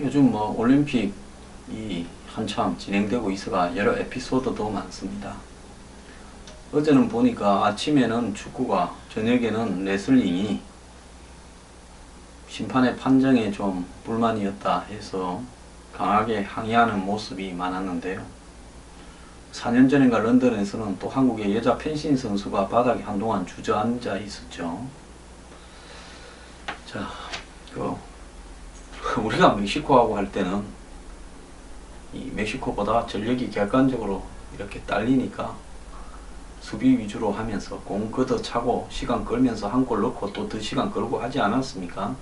요즘 뭐 올림픽이 한참 진행되고 있어가 여러 에피소드도 많습니다. 어제는 보니까 아침에는 축구가, 저녁에는 레슬링이 심판의 판정에 좀 불만이었다 해서 강하게 항의하는 모습이 많았는데요. 4년 전인가 런던에서는 또 한국의 여자 펜싱 선수가 바닥에 한동안 주저앉아 있었죠. 자, 우리가 멕시코하고 할 때는 이 멕시코보다 전력이 객관적으로 이렇게 딸리니까 수비 위주로 하면서 공 걷어차고 시간 끌면서 한 골 넣고 또 더 시간 끌고 하지 않았습니까?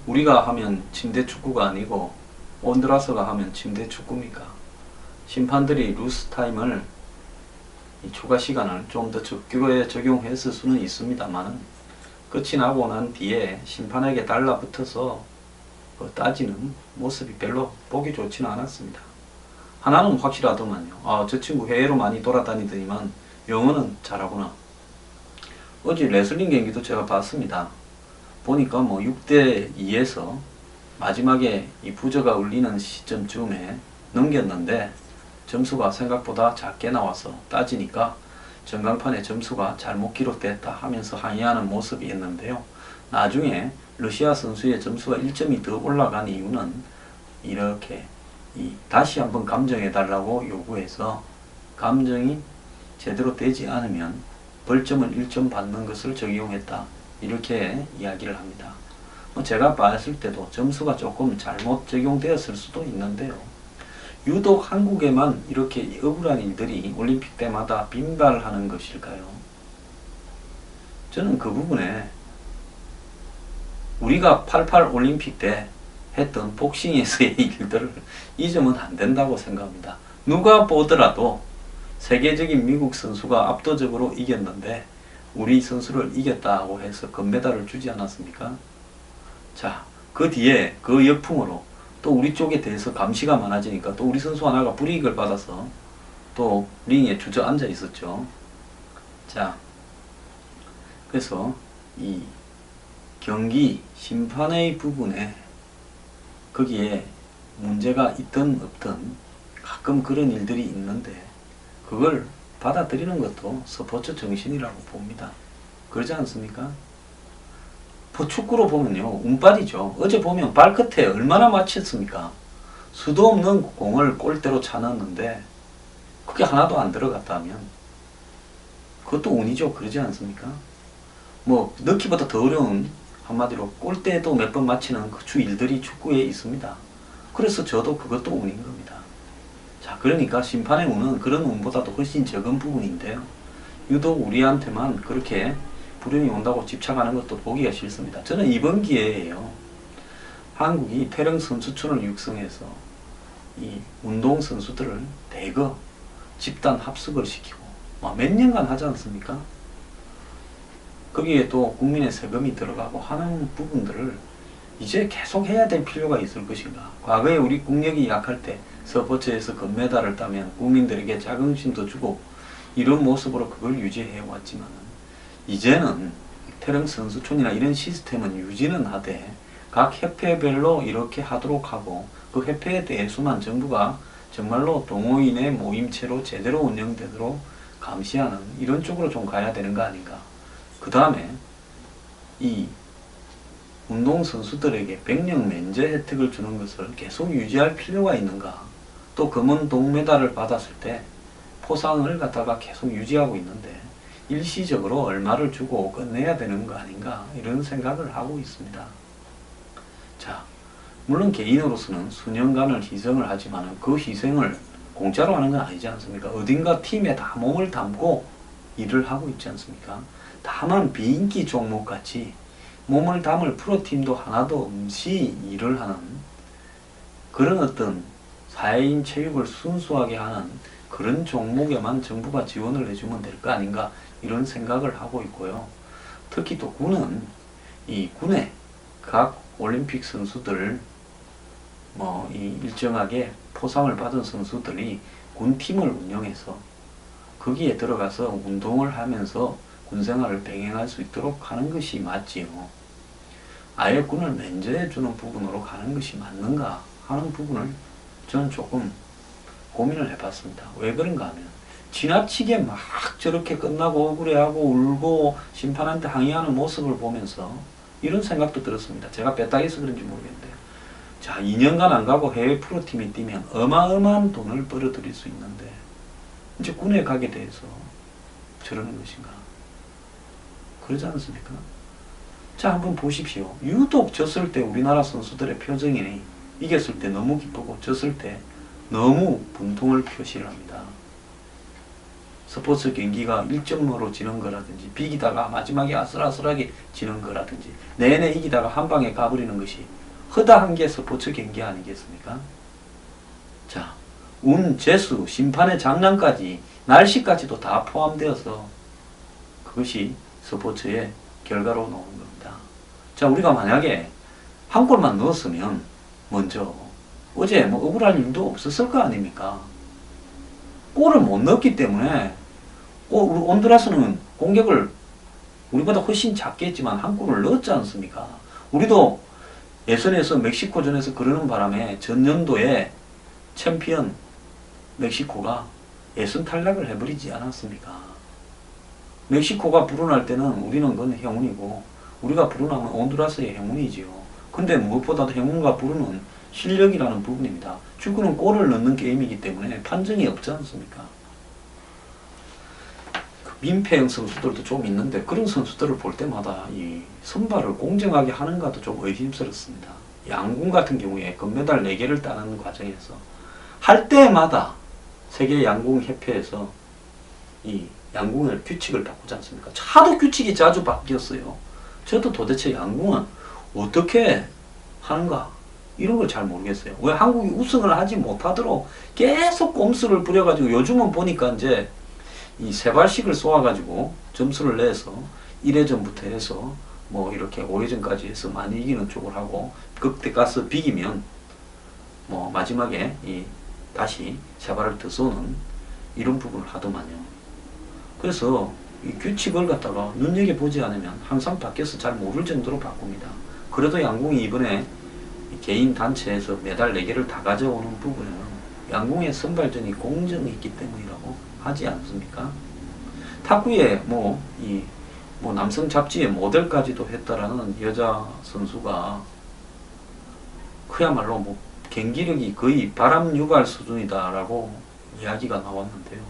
우리가 하면 침대 축구가 아니고 온드라스가 하면 침대 축구입니까? 심판들이 루스 타임을, 이 추가 시간을 좀 더 적용했을 수는 있습니다만 끝이 나고 난 뒤에 심판에게 달라붙어서 따지는 모습이 별로 보기 좋지는 않았습니다. 하나는 확실하더만요. 저 친구 해외로 많이 돌아다니더니만 영어는 잘하구나. 어제 레슬링 경기도 제가 봤습니다. 보니까 뭐 6대2에서 마지막에 이 부저가 울리는 시점쯤에 넘겼는데 점수가 생각보다 작게 나와서 따지니까 전광판에 점수가 잘못 기록됐다 하면서 항의하는 모습이었는데요. 나중에 러시아 선수의 점수가 1점이 더 올라간 이유는 이렇게 다시 한번 감정해달라고 요구해서 감정이 제대로 되지 않으면 벌점을 1점 받는 것을 적용했다, 이렇게 이야기를 합니다. 제가 봤을 때도 점수가 조금 잘못 적용되었을 수도 있는데요. 유독 한국에만 이렇게 억울한 일들이 올림픽 때마다 빈발하는 것일까요? 저는 그 부분에 우리가 88 올림픽 때 했던 복싱에서의 일들을 잊으면 안 된다고 생각합니다. 누가 보더라도 세계적인 미국 선수가 압도적으로 이겼는데 우리 선수를 이겼다고 해서 금메달을 주지 않았습니까? 자, 그 뒤에 그 역풍으로 또 우리 쪽에 대해서 감시가 많아지니까 또 우리 선수 하나가 불이익을 받아서 또 링에 주저앉아 있었죠. 자, 그래서 이 경기 심판의 부분에 거기에 문제가 있든 없든 가끔 그런 일들이 있는데 그걸 받아들이는 것도 스포츠 정신이라고 봅니다. 그러지 않습니까? 축구로 보면요, 운빨이죠. 어제 보면 발끝에 얼마나 맞췄습니까? 수도 없는 공을 골대로 차넣었는데 그게 하나도 안 들어갔다면 그것도 운이죠. 그러지 않습니까? 뭐 넣기보다 더 어려운, 한마디로 골대도 몇 번 맞히는 그 일들이 축구에 있습니다. 그래서 저도 그것도 운인 겁니다. 자, 그러니까 심판의 운은 그런 운보다도 훨씬 적은 부분인데요. 유독 우리한테만 그렇게 불운이 온다고 집착하는 것도 보기가 싫습니다. 저는 이번 기회에요, 한국이 태릉 선수촌을 육성해서 이 운동 선수들을 대거 집단 합숙을 시키고 몇 년간 하지 않습니까? 거기에 또 국민의 세금이 들어가고 하는 부분들을 이제 계속 해야 될 필요가 있을 것인가. 과거에 우리 국력이 약할 때 스포츠에서 금메달을 따면 국민들에게 자긍심도 주고 이런 모습으로 그걸 유지해 왔지만 이제는 태릉 선수촌이나 이런 시스템은 유지는 하되 각 협회별로 이렇게 하도록 하고 그 협회에 대해서만 정부가 정말로 동호인의 모임체로 제대로 운영되도록 감시하는 이런 쪽으로 좀 가야 되는 거 아닌가. 그 다음에 이 운동선수들에게 백령 면제 혜택을 주는 것을 계속 유지할 필요가 있는가. 또 금은 동메달을 받았을 때 포상을 갖다가 계속 유지하고 있는데 일시적으로 얼마를 주고 끝내야 되는 거 아닌가, 이런 생각을 하고 있습니다. 자, 물론 개인으로서는 수년간을 희생을 하지만 그 희생을 공짜로 하는 건 아니지 않습니까? 어딘가 팀에 다 몸을 담고 일을 하고 있지 않습니까? 다만 비인기 종목같이 몸을 담을 프로팀도 하나도 없이 일을 하는 그런 어떤 사회인 체육을 순수하게 하는 그런 종목에만 정부가 지원을 해주면 될 거 아닌가, 이런 생각을 하고 있고요. 특히 또 군은 이 군의 각 올림픽 선수들 이 일정하게 포상을 받은 선수들이 군팀을 운영해서 거기에 들어가서 운동을 하면서 군생활을 병행할 수 있도록 하는 것이 맞지요. 아예 군을 면제해주는 부분으로 가는 것이 맞는가 하는 부분을 저는 조금 고민을 해봤습니다. 왜 그런가 하면 지나치게 막 저렇게 끝나고 억울해하고 울고 심판한테 항의하는 모습을 보면서 이런 생각도 들었습니다. 제가 뺐다해서 그런지 모르겠는데, 자, 2년간 안 가고 해외 프로팀이 뛰면 어마어마한 돈을 벌어들일 수 있는데 이제 군에 가게 돼서 저러는 것인가? 그러지 않습니까? 자, 한번 보십시오. 유독 졌을 때 우리나라 선수들의 표정이 이겼을 때 너무 기쁘고 졌을 때 너무 분통을 표시를 합니다. 스포츠 경기가 1점으로 지는 거라든지 비기다가 마지막에 아슬아슬하게 지는 거라든지 내내 이기다가 한 방에 가버리는 것이 허다한 게 스포츠 경기 아니겠습니까? 자, 운, 재수, 심판의 장난까지 날씨까지도 다 포함되어서 그것이 스포츠의 결과로 나오는 겁니다. 자, 우리가 만약에 한 골만 넣었으면 먼저 어제 뭐 억울할 일도 없었을 거 아닙니까? 골을 못 넣었기 때문에 우리 온두라스는 공격을 우리보다 훨씬 작게 했지만 한 골을 넣었지 않습니까? 우리도 예선에서 멕시코전에서 그러는 바람에 전년도에 챔피언 멕시코가 예선 탈락을 해버리지 않았습니까? 멕시코가 불운할 때는 우리는 그건 행운이고 우리가 불운하면 온두라스의 행운이지요. 근데 무엇보다도 행운과 불운은 실력이라는 부분입니다. 축구는 골을 넣는 게임이기 때문에 판정이 없지 않습니까? 그 민폐형 선수들도 좀 있는데 그런 선수들을 볼 때마다 이 선발을 공정하게 하는가도 좀 의심스럽습니다. 양궁 같은 경우에 금메달 4개를 따는 과정에서 할 때마다 세계 양궁협회에서 이 양궁의 규칙을 바꾸지 않습니까? 하도 규칙이 자주 바뀌었어요. 저도 도대체 양궁은 어떻게 하는가 이런 걸 잘 모르겠어요. 왜 한국이 우승을 하지 못하도록 계속 꼼수를 부려가지고 요즘은 보니까 이제 이 세발씩을 쏘아가지고 점수를 내서 1회전부터 해서 뭐 이렇게 5회전까지 해서 많이 이기는 쪽을 하고 그때 가서 비기면 뭐 마지막에 이 다시 세발을 더 쏘는 이런 부분을 하더만요. 그래서 이 규칙을 갖다가 눈여겨보지 않으면 항상 바뀌어서 잘 모를 정도로 바꿉니다. 그래도 양궁이 이번에 개인 단체에서 메달 4개를 다 가져오는 부분은 양궁의 선발전이 공정이 있기 때문이라고 하지 않습니까? 탁구에 뭐 남성 잡지의 모델까지도 했다라는 여자 선수가 그야말로 뭐 경기력이 거의 바람 유발 수준이다라고 이야기가 나왔는데요.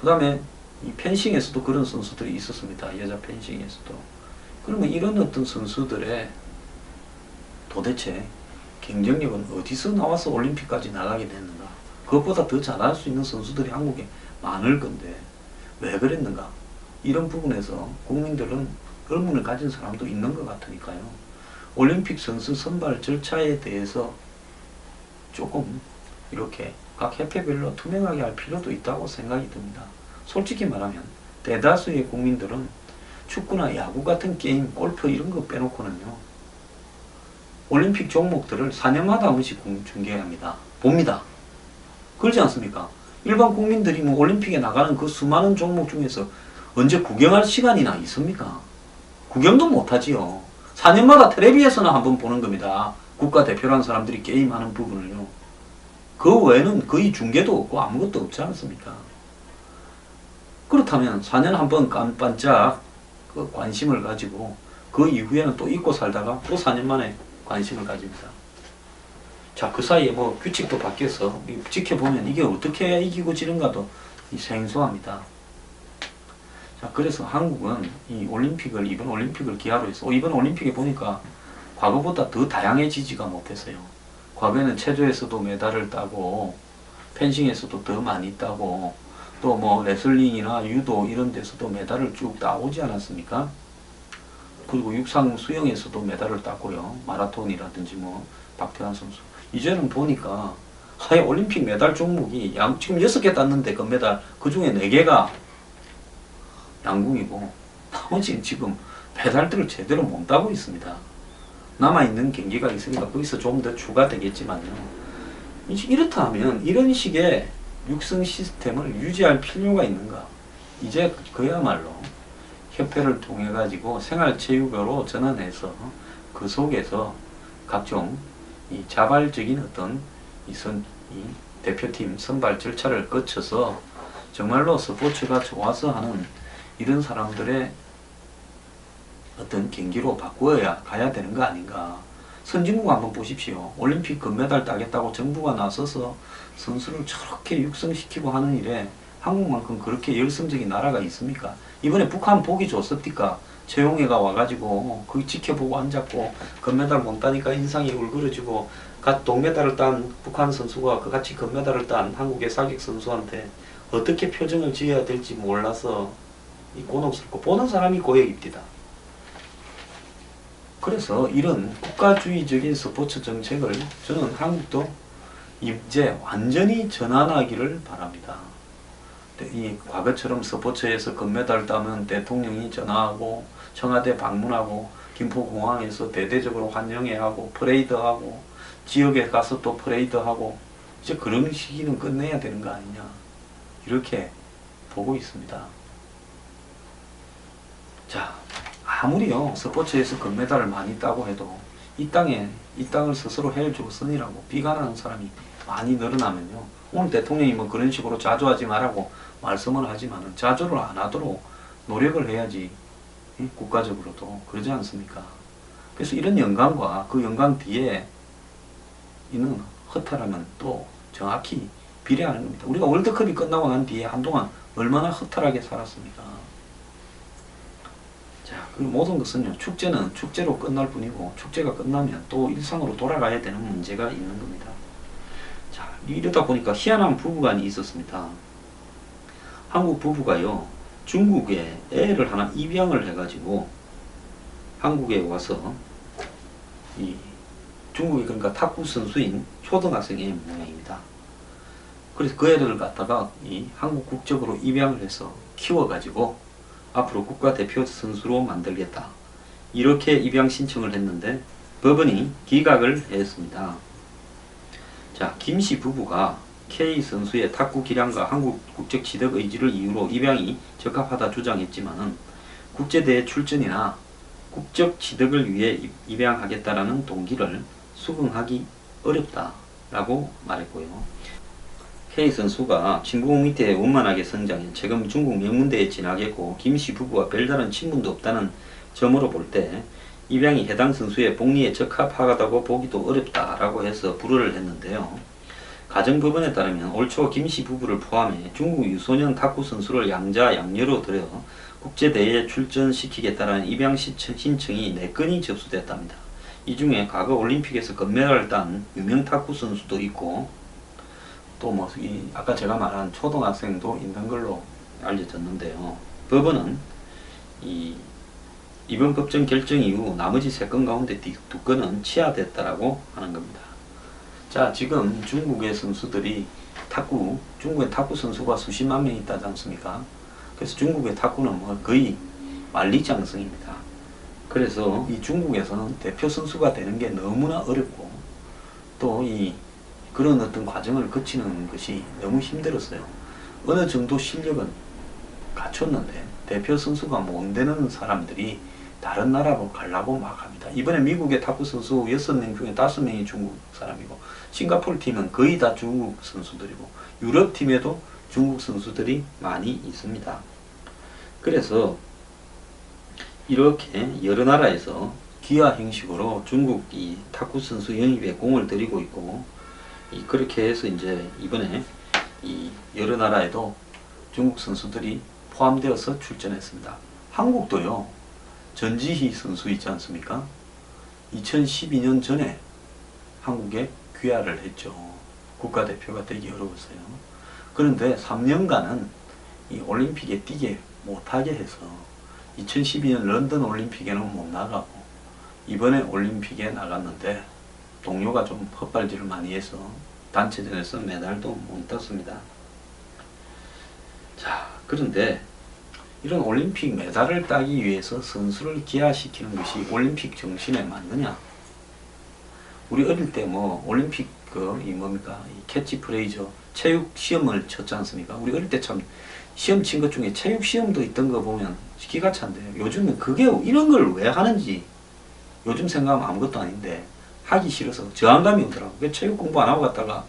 그 다음에 이 펜싱에서도 그런 선수들이 있었습니다. 여자 펜싱에서도. 그러면 이런 어떤 선수들의 도대체 경쟁력은 어디서 나와서 올림픽까지 나가게 됐는가? 그것보다 더 잘할 수 있는 선수들이 한국에 많을 건데 왜 그랬는가? 이런 부분에서 국민들은 의문을 가진 사람도 있는 것 같으니까요. 올림픽 선수 선발 절차에 대해서 조금 이렇게 각 협회별로 투명하게 할 필요도 있다고 생각이 듭니다. 솔직히 말하면 대다수의 국민들은 축구나 야구 같은 게임, 골프 이런 거 빼놓고는요. 올림픽 종목들을 4년마다 한 번씩 중계합니다. 봅니다. 그렇지 않습니까? 일반 국민들이 뭐 올림픽에 나가는 그 수많은 종목 중에서 언제 구경할 시간이나 있습니까? 구경도 못하지요. 4년마다 텔레비에서는 한번 보는 겁니다. 국가대표라는 사람들이 게임하는 부분을요. 그 외에는 거의 중계도 없고 아무것도 없지 않습니까? 그렇다면 4년에 한 번 깜빡 그 관심을 가지고 그 이후에는 또 잊고 살다가 또 4년 만에 관심을 가집니다. 자, 그 사이에 뭐 규칙도 바뀌어서 지켜보면 이게 어떻게 이기고 지는가도 생소합니다. 자, 그래서 한국은 이 올림픽을, 이번 올림픽을 기하로 해서 이번 올림픽에 보니까 과거보다 더 다양해지지가 못했어요. 과거에는 체조에서도 메달을 따고 펜싱에서도 더 많이 따고 또 뭐 레슬링이나 유도 이런 데서도 메달을 쭉 따오지 않았습니까? 그리고 육상 수영에서도 메달을 땄고요. 마라톤이라든지 뭐 박태환 선수. 이제는 보니까 하여 올림픽 메달 종목이 지금 6개 땄는데 금메달 그 중에 4개가 양궁이고 나머지는 지금 메달들을 제대로 못 따고 있습니다. 남아있는 경기가 있으니까 거기서 좀 더 추가되겠지만요. 이렇다 하면 이런 식의 육성 시스템을 유지할 필요가 있는가? 이제 그야말로 협회를 통해 가지고 생활체육으로 전환해서 그 속에서 각종 이 자발적인 어떤 이 대표팀 선발 절차를 거쳐서 정말로 스포츠가 좋아서 하는 이런 사람들의 어떤 경기로 바꾸어야 가야 되는 거 아닌가. 선진국 한번 보십시오. 올림픽 금메달 따겠다고 정부가 나서서 선수를 저렇게 육성시키고 하는 일에 한국만큼 그렇게 열성적인 나라가 있습니까? 이번에 북한 보기 좋습니까? 최용해가 와가지고 거기 지켜보고 앉았고 금메달 못 따니까 인상이 울그러지고 동메달을 딴 북한 선수가 같이 금메달을 딴 한국의 사격 선수한테 어떻게 표정을 지어야 될지 몰라서 곤혹스럽고 보는 사람이 고역입니다. 그래서 이런 국가주의적인 스포츠 정책을 저는 한국도 이제 완전히 전환하기를 바랍니다. 이 과거처럼 스포츠에서 금메달 따면 대통령이 전화하고 청와대 방문하고 김포공항에서 대대적으로 환영회하고 퍼레이드하고 지역에 가서 또 퍼레이드하고 이제 그런 시기는 끝내야 되는 거 아니냐 이렇게 보고 있습니다. 자, 아무리요 스포츠에서 금메달을 많이 따고 해도 이 땅을 스스로 해를 주고 쓰니라고 비관하는 사람이 많이 늘어나면요, 오늘 대통령이 뭐 그런 식으로 자조하지 말라고 말씀을 하지만은 자조를 안 하도록 노력을 해야지. 국가적으로도 그러지 않습니까? 그래서 이런 영광과 그 영광 뒤에 있는 허탈함은 또 정확히 비례하는 겁니다. 우리가 월드컵이 끝나고 난 뒤에 한동안 얼마나 허탈하게 살았습니까? 자, 그 모든 것은요, 축제는 축제로 끝날 뿐이고 축제가 끝나면 또 일상으로 돌아가야 되는 문제가 있는 겁니다. 자, 이러다 보니까 희한한 부부간이 있었습니다. 한국 부부가요, 중국에 애를 하나 입양을 해가지고 한국에 와서 이 중국에 그러니까 탁구 선수인 초등학생의 모양입니다. 그래서 그 애를 갖다가 이 한국 국적으로 입양을 해서 키워가지고 앞으로 국가대표 선수로 만들겠다. 이렇게 입양 신청을 했는데 법원이 기각을 했습니다. 자, 김씨 부부가 K 선수의 탁구 기량과 한국 국적 취득 의지를 이유로 입양이 적합하다 주장했지만은 국제대회 출전이나 국적 취득을 위해 입양하겠다라는 동기를 수긍하기 어렵다라고 말했고요. K 선수가 친부모 밑에 원만하게 성장해 지금 중국 명문대에 진학했고 김씨 부부와 별다른 친분도 없다는 점으로 볼 때 입양이 해당 선수의 복리에 적합하다고 보기도 어렵다라고 해서 불허를 했는데요. 가정법원에 따르면 올 초 김씨 부부를 포함해 중국 유소년 탁구 선수를 양자 양녀로 들여 국제대회에 출전시키겠다라는 입양 신청이 4건이 접수됐답니다. 이 중에 과거 올림픽에서 금메달을 딴 유명 탁구 선수도 있고 또 뭐 아까 제가 말한 초등학생도 있는 걸로 알려졌는데요. 법원은 이번 법정 결정 이후 나머지 3건 가운데 2건은 취하됐다라고 하는 겁니다. 자, 지금 중국의 선수들이 중국의 탁구 선수가 수십만 명 있다지 않습니까? 그래서 중국의 탁구는 뭐 거의 만리장성입니다. 그래서 이 중국에서는 대표 선수가 되는 게 너무나 어렵고 또 그런 어떤 과정을 거치는 것이 너무 힘들었어요. 어느 정도 실력은 갖췄는데 대표 선수가 못 되는 사람들이 다른 나라로 가려고 막 합니다. 이번에 미국의 탁구 선수 6명 중에 5명이 중국 사람이고 싱가포르 팀은 거의 다 중국 선수들이고 유럽 팀에도 중국 선수들이 많이 있습니다. 그래서 이렇게 여러 나라에서 기아 형식으로 중국 탁구 선수 영입에 공을 들이고 있고 그렇게 해서 이제 이번에 여러 나라에도 중국 선수들이 포함되어서 출전했습니다. 한국도요, 전지희 선수 있지 않습니까? 2012년 전에 한국에 귀화를 했죠. 국가대표가 되기 어려웠어요. 그런데 3년간은 이 올림픽에 뛰게 못하게 해서 2012년 런던 올림픽에는 못 나가고 이번에 올림픽에 나갔는데 동료가 좀 헛발질을 많이 해서 단체전에서 메달도 못 땄습니다. 자, 그런데 이런 올림픽 메달을 따기 위해서 선수를 기아시키는 것이 올림픽 정신에 맞느냐? 우리 어릴 때 뭐 올림픽 캐치프레이저 체육 시험을 쳤지 않습니까? 우리 어릴 때 참 시험 친 것 중에 체육 시험도 있던 거 보면 기가 찬데요. 요즘은 이런 걸 왜 하는지 요즘 생각하면 아무것도 아닌데 하기 싫어서 저항감이 오더라고요. 체육 공부 안 하고 갔다가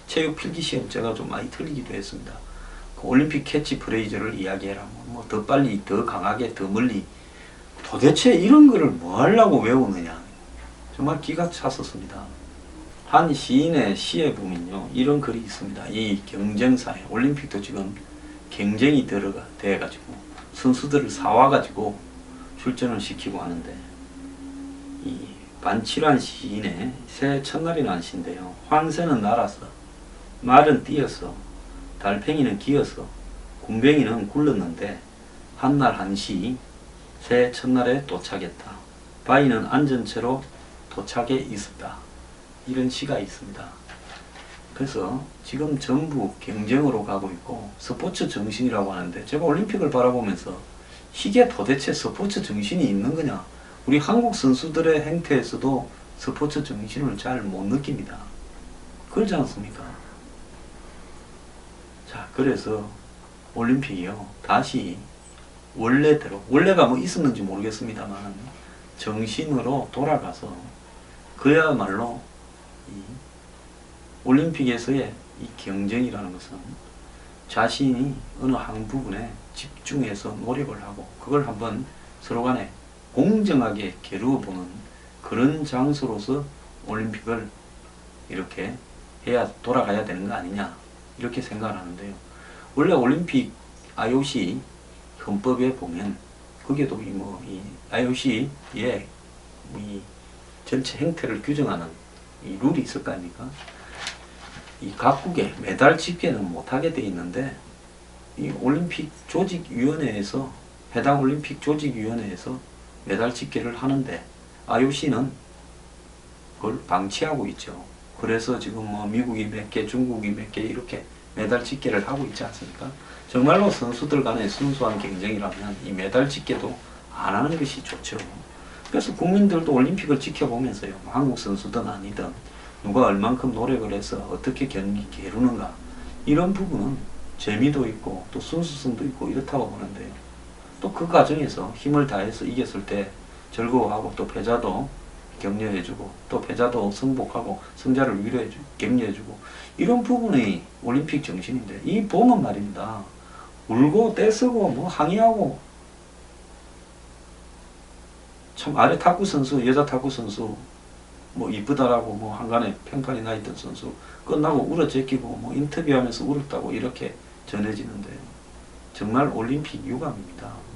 체육 필기시험 제가 좀 많이 틀리기도 했습니다. 그 올림픽 캐치프레이즈를 이야기해라. 뭐 더 빨리, 더 강하게, 더 멀리. 도대체 이런 거를 뭐 하려고 외우느냐. 정말 기가 찼었습니다. 한 시인의 시에 보면요, 이런 글이 있습니다. 이 경쟁사에 올림픽도 지금 경쟁이 돼가지고 선수들을 사와가지고 출전을 시키고 하는데, 이 반칠환 시인의 새해 첫날이라는 시인데요. 황새는 날아서, 말은 뛰어서, 달팽이는 기어서, 굼벵이는 굴렀는데 한날 한시 새해 첫날에 도착했다. 바위는 앉은 채로 도착해 있었다. 이런 시가 있습니다. 그래서 지금 전부 경쟁으로 가고 있고 스포츠 정신이라고 하는데, 제가 올림픽을 바라보면서 이게 도대체 스포츠 정신이 있는 거냐. 우리 한국 선수들의 행태에서도 스포츠 정신을 잘 못 느낍니다. 그렇지 않습니까? 자, 그래서 올림픽이요, 다시 원래대로, 원래가 뭐 있었는지 모르겠습니다만 정신으로 돌아가서 그야말로 이 올림픽에서의 이 경쟁이라는 것은 자신이 어느 한 부분에 집중해서 노력을 하고 그걸 한번 서로 간에 공정하게 겨루어보는 그런 장소로서 올림픽을 이렇게 해야 돌아가야 되는 거 아니냐, 이렇게 생각을 하는데요. 원래 올림픽 IOC 헌법에 보면 거기에도 이 IOC의 이 전체 행태를 규정하는 이 룰이 있을 거 아닙니까? 이 각국의 메달 집계는 못하게 돼 있는데, 이 올림픽 조직위원회에서, 해당 올림픽 조직위원회에서 메달 집계를 하는데 IOC는 그걸 방치하고 있죠. 그래서 지금 뭐 미국이 몇 개, 중국이 몇 개 이렇게 메달 집계를 하고 있지 않습니까? 정말로 선수들 간의 순수한 경쟁이라면 이 메달 집계도 안 하는 것이 좋죠. 그래서 국민들도 올림픽을 지켜보면서요, 한국 선수든 아니든 누가 얼만큼 노력을 해서 어떻게 경기 게루는가, 이런 부분은 재미도 있고 또 순수성도 있고 이렇다고 보는데요. 또 그 과정에서 힘을 다해서 이겼을 때 즐거워하고, 또 패자도 격려해주고, 또 패자도 승복하고 승자를 위로해주고 격려해주고, 이런 부분이 올림픽 정신인데, 이 보면 말입니다, 울고 떼쓰고 뭐 항의하고, 참 아래 탁구 선수, 여자 탁구 선수 뭐 이쁘다라고 뭐 한간에 평판이 나 있던 선수 끝나고 울어 제끼고 뭐 인터뷰하면서 울었다고 이렇게 전해지는데요. 정말 올림픽 유감입니다.